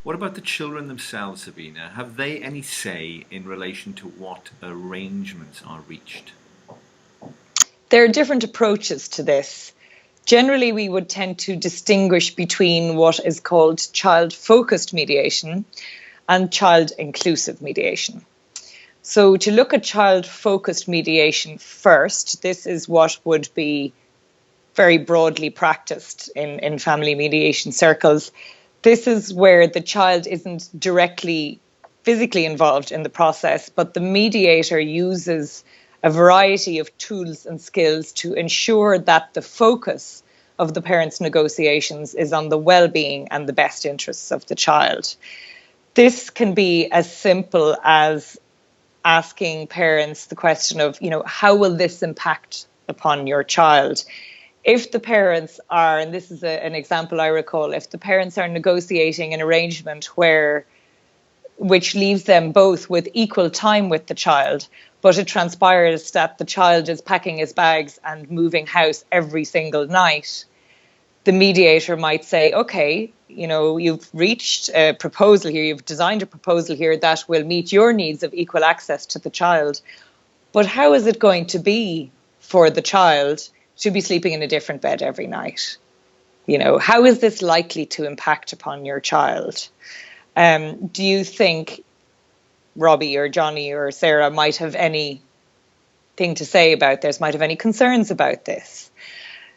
What about the children themselves, Sabina? Have they any say in relation to what arrangements are reached? There are different approaches to this. Generally, we would tend to distinguish between what is called child-focused mediation and child-inclusive mediation. So to look at child-focused mediation first, this is what would be very broadly practiced in family mediation circles. This is where the child isn't directly physically involved in the process, but the mediator uses a variety of tools and skills to ensure that the focus of the parents' negotiations is on the well-being and the best interests of the child. This can be as simple as asking parents the question of, how will this impact upon your child? If the parents are, and this is an example I recall, if the parents are negotiating an arrangement which leaves them both with equal time with the child, but it transpires that the child is packing his bags and moving house every single night, the mediator might say, okay, you've reached a proposal here, you've designed a proposal here that will meet your needs of equal access to the child. But how is it going to be for the child to be sleeping in a different bed every night? How is this likely to impact upon your child? Do you think Robbie or Johnny or Sarah might have anything to say about this, might have any concerns about this?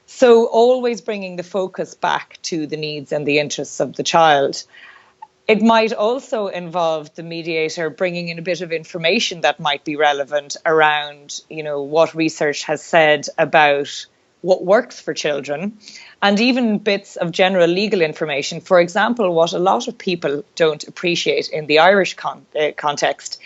So always bringing the focus back to the needs and the interests of the child. It might also involve the mediator bringing in a bit of information that might be relevant around, what research has said about what works for children, and even bits of general legal information. For example, what a lot of people don't appreciate in the Irish context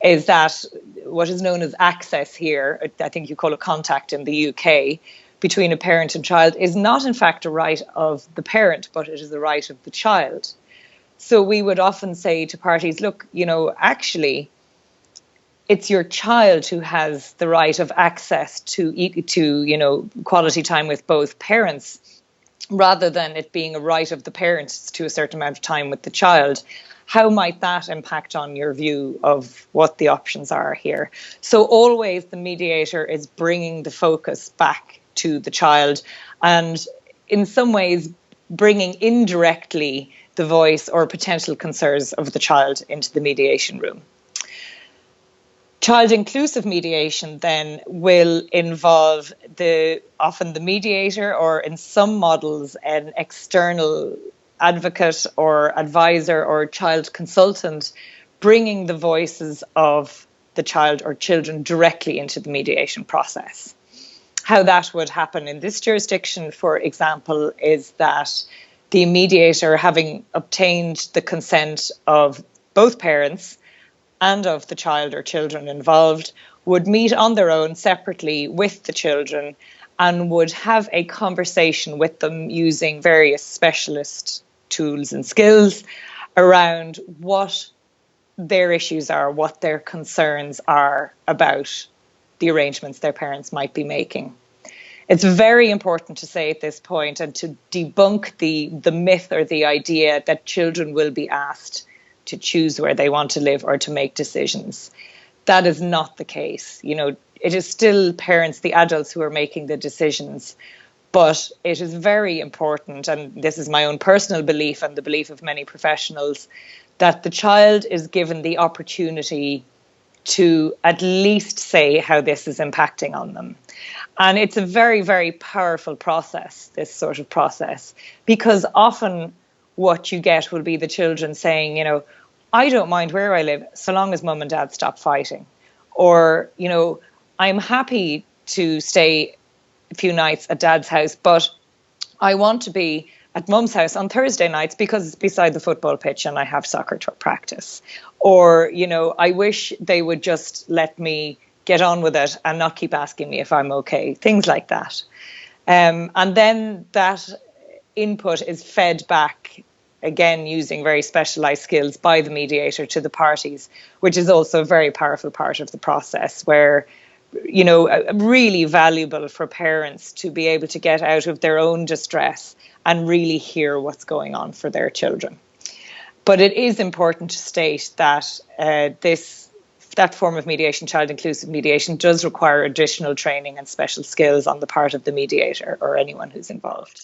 is that what is known as access here, I think you call it contact in the UK, between a parent and child is not in fact a right of the parent, but it is the right of the child. So we would often say to parties, look, actually, it's your child who has the right of access to quality time with both parents, rather than it being a right of the parents to a certain amount of time with the child. How might that impact on your view of what the options are here? So always the mediator is bringing the focus back to the child, and in some ways bringing indirectly the voice or potential concerns of the child into the mediation room. Child inclusive mediation then will involve often the mediator, or in some models an external advocate or advisor or child consultant, bringing the voices of the child or children directly into the mediation process. How that would happen in this jurisdiction, for example, is that the mediator, having obtained the consent of both parents and of the child or children involved, would meet on their own separately with the children and would have a conversation with them using various specialist tools and skills around what their issues are, what their concerns are about the arrangements their parents might be making. It's very important to say at this point, and to debunk the myth or the idea that children will be asked to choose where they want to live or to make decisions. That is not the case. It is still parents, the adults, who are making the decisions. But it is very important, and this is my own personal belief and the belief of many professionals, that the child is given the opportunity to at least say how this is impacting on them. And it's a very, very powerful process, this sort of process, because often what you get will be the children saying, I don't mind where I live so long as mum and dad stop fighting. Or, I'm happy to stay a few nights at dad's house, but I want to be at mum's house on Thursday nights because it's beside the football pitch and I have soccer practice. Or, I wish they would just let me get on with it and not keep asking me if I'm okay. Things like that. And then that input is fed back, again, using very specialized skills by the mediator to the parties, which is also a very powerful part of the process, where, really valuable for parents to be able to get out of their own distress and really hear what's going on for their children. But it is important to state that that form of mediation, child inclusive mediation, does require additional training and special skills on the part of the mediator or anyone who's involved.